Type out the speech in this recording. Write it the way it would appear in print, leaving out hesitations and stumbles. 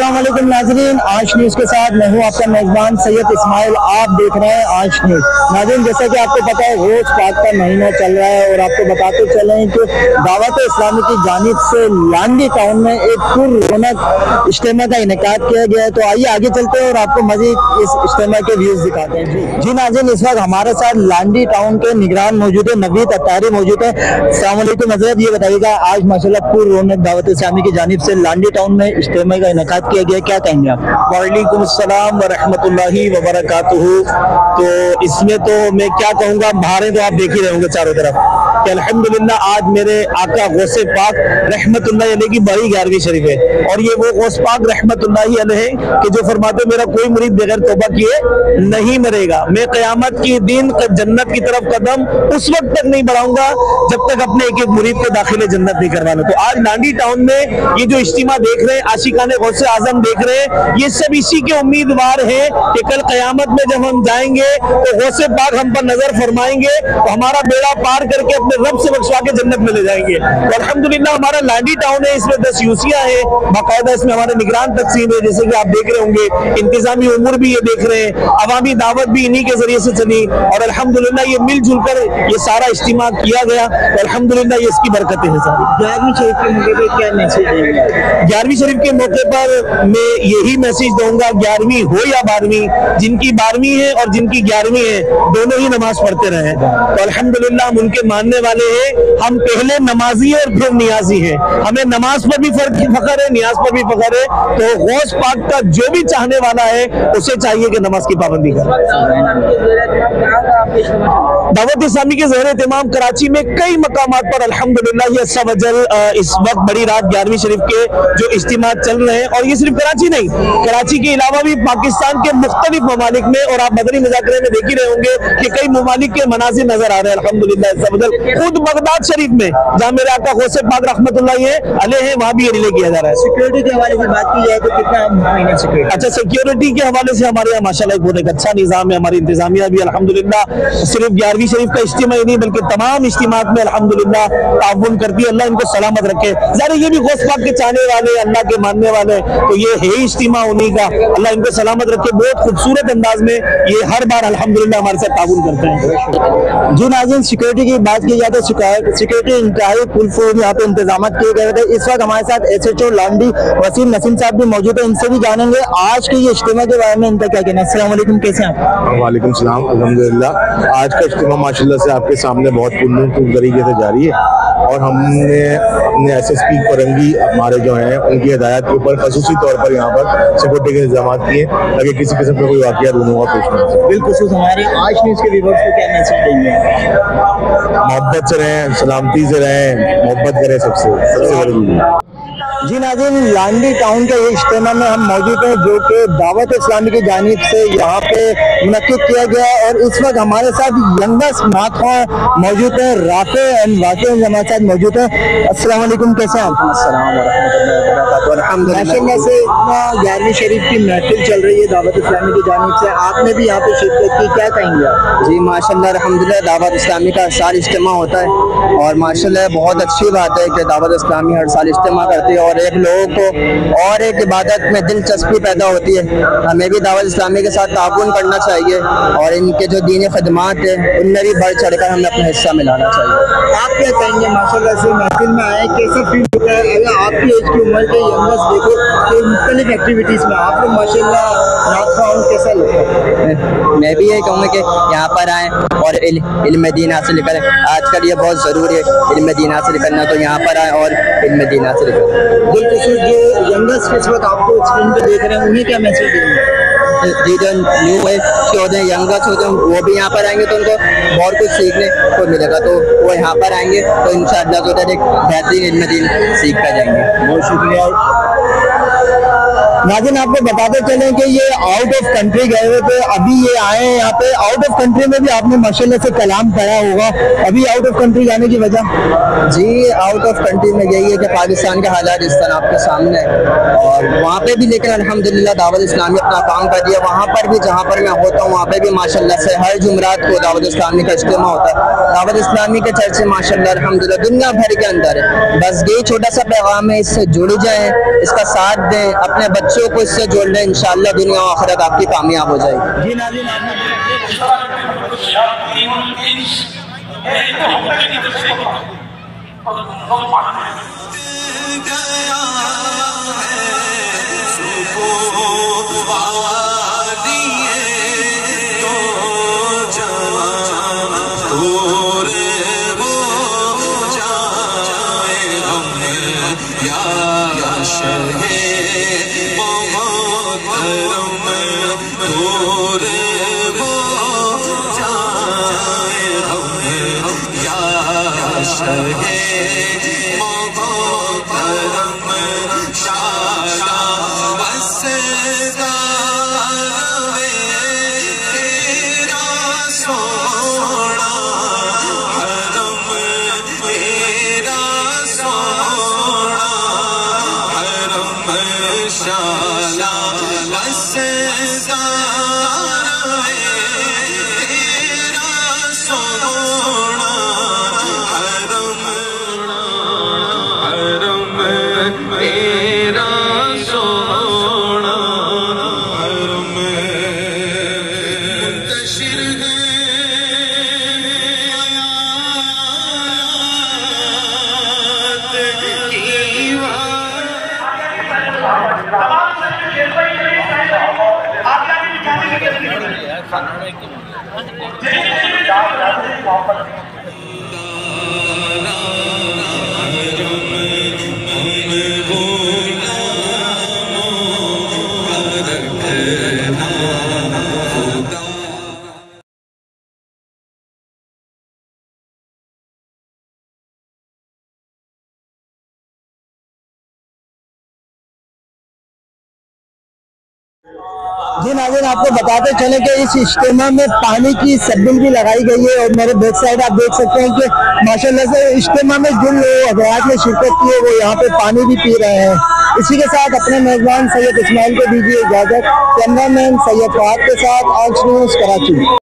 अस्सलाम वालेकुम नाज़रीन, आज न्यूज़ के साथ मैं हूँ आपका मेज़बान सैयद इस्माइल। आप देख रहे हैं आज न्यूज़। नाज़रीन, जैसा कि आपको पता है रोज़ पाक का महीना चल रहा है और आपको बताते चलें कि दावत इस्लामी की जानिब से लांडी टाउन में एक पुररौनक इज्तिमा का इनेकाद किया गया है। तो आइए आगे चलते हैं और आपको मज़ीद इस इज्तिमा के व्यूज़ दिखाते हैं। जी नाज़रीन, इस वक्त हमारे साथ लांडी टाउन के निगरान मौजूद है, नवीद अत्तारी मौजूद है। अस्सलाम वालेकुम हज़रत, ये बताइएगा आज माशाल्लाह पुररौनक दावत इस्लामी की जानिब से लांडी टाउन में इज्तिमा का इनेकाद किया गया, क्या कहेंगे आप? वालेकुम अस्सलाम व रहमतुल्लाहि व बरकातुहू। तो इसमें तो मैं क्या कहूँगा, बहारें तो आप देख ही रहे होंगे चारों तरफ कि अल्हम्दुलिल्लाह आज मेरे आका गौसे पाक रहमतुल्लाहि अलैह की बड़ी 11वीं शरीफ है। और ये वो गौस पाक रहमतुल्लाहि अलैह कि जो फरमाते मेरा कोई मुरीद बगैर तौबा किए नहीं मरेगा। मैं क़यामत के दिन जन्नत की तरफ कदम उस वक्त तक नहीं बढ़ाऊंगा जब तक अपने एक एक मुरीद को दाखिले जन्नत नहीं करवाना। तो आज लांडी टाउन में ये जो इज्तिमा देख रहे हैं, आशिकाने गौसे आजम देख रहे हैं, ये सब इसी के उम्मीदवार हैं कि कल क़यामत में जब हम जाएंगे तो गौसे पाक हम पर नजर फरमाएंगे तो हमारा बेड़ा पार करके अपने रब से बख्शवा के जन्नत में ले जाएंगे। तो अल्हम्दुलिल्लाह हमारा लांडी टाउन है, इसमें 10 यूसिया है, बाकायदा इसमें हमारे निगरान तकसीम है, जैसे कि आप देख रहे होंगे। इंतजामी उमूर भी ये देख रहे हैं, अवामी दावत भी इन्हीं के जरिए से चली और अल्हम्दुलिल्लाह ये मिलजुल कर ये सारा इज्तिमा किया गया। तो अल्हम्दुलिल्लाह ये इसकी बरकतें हैं सारी। 11वीं शरीफ के मौके पर क्या मैसेज देंगे? 11वीं शरीफ के मौके पर मैं यही मैसेज दूंगा, 11वीं हो या 12वीं, जिनकी 12वीं है और जिनकी 11वीं है दोनों ही नमाज पढ़ते रहे। तो अल्हम्दुलिल्लाह हम उनके मानने वाले हैं। हम पहले नमाजी और फिर नियाजी है, हमें नमाज पर भी फख्र है, नियाज पर भी फख्र है। तो गौस पाक का जो भी चाहने वाला है उसे चाहिए कि नमाज की पाबंदी करे। दावत इस्लामी के ज़हर इत्माम कराची में कई मकामात पर अल्हम्दुलिल्लाह ये सब अजल इस वक्त बड़ी रात 11वीं शरीफ के जो इज्तिमा चल रहे हैं। और ये सिर्फ कराची नहीं, कराची के अलावा भी पाकिस्तान के मुख्तलिफ ममालिक में, और आप मदनी मुज़ाकरे में देख ही रहे होंगे कि कई ममालिक के मनाज़िर नजर आ रहे हैं अल्हम्दुलिल्लाह इस सब अजल। खुद बगदाद शरीफ में जहाँ मेरे आका गौसे पाक रहमतुल्लाहि अलैह है, वहाँ भी ये रिले किया जा रहा है। सिक्योरिटी के हवाले से बात की जाए तो कितना महीना सिक्योरिटी? अच्छा, सिक्योरिटी के हवाले से हमारे यहाँ माशाल्लाह बहुत एक अच्छा निज़ाम है। हमारी इंतजामिया भी अल्हम्दुलिल्लाह सिर्फ 11वीं शरीफ का इज्तिमा ही नहीं बल्कि तमाम इज्तिमात में अल्हम्दुलिल्लाह ताउन करती है। अल्लाह इनको सलामत रखे। ज़ाहिर ये भी गौस पाक के चाहने वाले, अल्लाह के मानने वाले, तो ये है इज्तिमा उन्हीं का। अल्लाह इनको सलामत रखे। बहुत खूबसूरत अंदाज में ये हर बार अल्हम्दुलिल्लाह हमारे साथ ताउन करते हैं। जी नाज़रीन, सिक्योरिटी की बात की जाए तो सिक्योरिटी इंतहाई फुल फूल यहाँ पे इंतजाम किए गए थे। इस वक्त हमारे साथ SHO लांडी वसीम नसीम साहब भी मौजूद है, इनसे भी जानेंगे आज के ये इज्तिमा के बारे में इनका क्या कहना है। अस्सलाम वालेकुम, कैसे हैं आप? वालेकुम सलाम, अल्हम्दुलिल्लाह। आज का इज्तिमा माशाल्लाह से आपके सामने बहुत पुरनूर तरीके से जारी है और हमने अपने SSP फरंगी हमारे जो हैं उनकी हिदायत के ऊपर खसूसी तौर पर यहाँ पर सिक्योरिटी के इंतजाम किए ताकि किसी किस्म का कोई वाक़या रूनुमा पेश न हो। बिल्कुल, हमारे आज न्यूज़ के व्यूअर्स को क्या मैसेज देंगे? मोहब्बत से रहें, सलामती से रहें, मोहब्बत करें सबसे बड़ी। जी नाज़रीन, लांडी टाउन के ये इज्तिमा में हम मौजूद हैं जो कि दावत इस्लामी की जानिब से यहाँ पे मुनक्किद किया गया। और इस वक्त हमारे साथ यंगेस्ट नाख़्वा मौजूद है, राफ़े एंड वाक़े हमारे साथ मौजूद है। अस्सलाम वालेकुम, कैसे हैं आप? माशाल्लाह से 11वीं शरीफ की महफिल चल रही है दावत इस्लामी की जानिब से, आपने भी यहाँ पे शिरकत की, क्या कहेंगे आप? जी माशाल्लाह अल्हम्दुलिल्लाह दावत इस्लामी का हर साल इज्तिमा होता है और माशाल्लाह बहुत अच्छी बात है कि दावत इस्लामी हर साल इज्तिमा करती है और एक लोगों को और एक इबादत में दिलचस्पी पैदा होती है। हमें भी दावत इस्लामी के साथ ताउन करना चाहिए और इनके जो दीनी खदमात है उनमें भी बढ़ चढ़ कर हमें अपना हिस्सा मिलाना चाहिए। आप क्या कहेंगे, माशाल्लाह से महफिल में आए, कैसा फील होता है? अगर आपकी एज की उम्र के यंगेस्ट देखो तो मुख्तलिफ एक्टिविटीज़ में आप लोग माशाल्लाह नाख़्वा, कैसा लगता है? मैं भी यही कहूँगा कि यहाँ पर आएँ और इल्म दीन हासिल करें। आजकल ये बहुत ज़रूरी है इल्म दीन हासिल करना, तो यहाँ पर आएँ और इल्म दीन हासिल करें। बिल्कुल, जो यंगेस्ट इस वक्त आपको स्क्रीन पे देख रहे हैं उन्हें क्या मैसेज देंगे? जी जो न्यू एज के होते हैं, यंगर्स होते हैं, वो भी यहाँ पर आएंगे तो उनको बहुत कुछ सीखने को मिलेगा। तो वो यहाँ पर आएंगे तो इंशाअल्लाह जो एक बेहतरीन इल्म दीन सीख कर जाएंगे। बहुत शुक्रिया। नाज़रीन, आपको बताते चलें कि ये आउट ऑफ कंट्री गए हुए थे, अभी ये आए हैं यहाँ पे। आउट ऑफ कंट्री में भी आपने माशाल्लाह से कलाम पढ़ा होगा, अभी आउट ऑफ कंट्री जाने की वजह? जी आउट ऑफ कंट्री में यही है कि पाकिस्तान के हालात जिस तरह आपके सामने है और वहाँ पे भी लेकिन अल्हम्दुलिल्लाह दावत इस्लामी अपना काम कर दिया। वहाँ पर भी जहाँ पर मैं होता हूँ वहाँ पे भी माशाल्लाह से हर जुमरात को दावत इस्लामी का इज्तिमा होता है। दावत इस्लामी के चर्चे माशाल्लाह अल्हम्दुलिल्लाह दुनिया भर के अंदर है। बस यही छोटा सा पैगाम है, इससे जुड़ जाएँ, इसका साथ दें, अपने बच्चों बच्चों को इससे जोड़ लें, इंशाअल्लाह दुनिया और आखिरत आपकी कामयाब हो जाएगी। जी नाज़रीन, जी नाज़रीन, आपको बताते चले कि इस इज्तिमा में पानी की सब्बिल भी लगाई गई है और मेरे बैक साइड आप देख सकते हैं कि माशाल्लाह से इज्तिमा में जिन हज़रात ने शिरकत की है वो यहाँ पे पानी भी पी रहे हैं। इसी के साथ अपने मेजबान सैयद इस्माइल को दीजिए इजाज़त। कैमरामैन सैयद फहद के साथ आर्ट्स न्यूज़ कराची।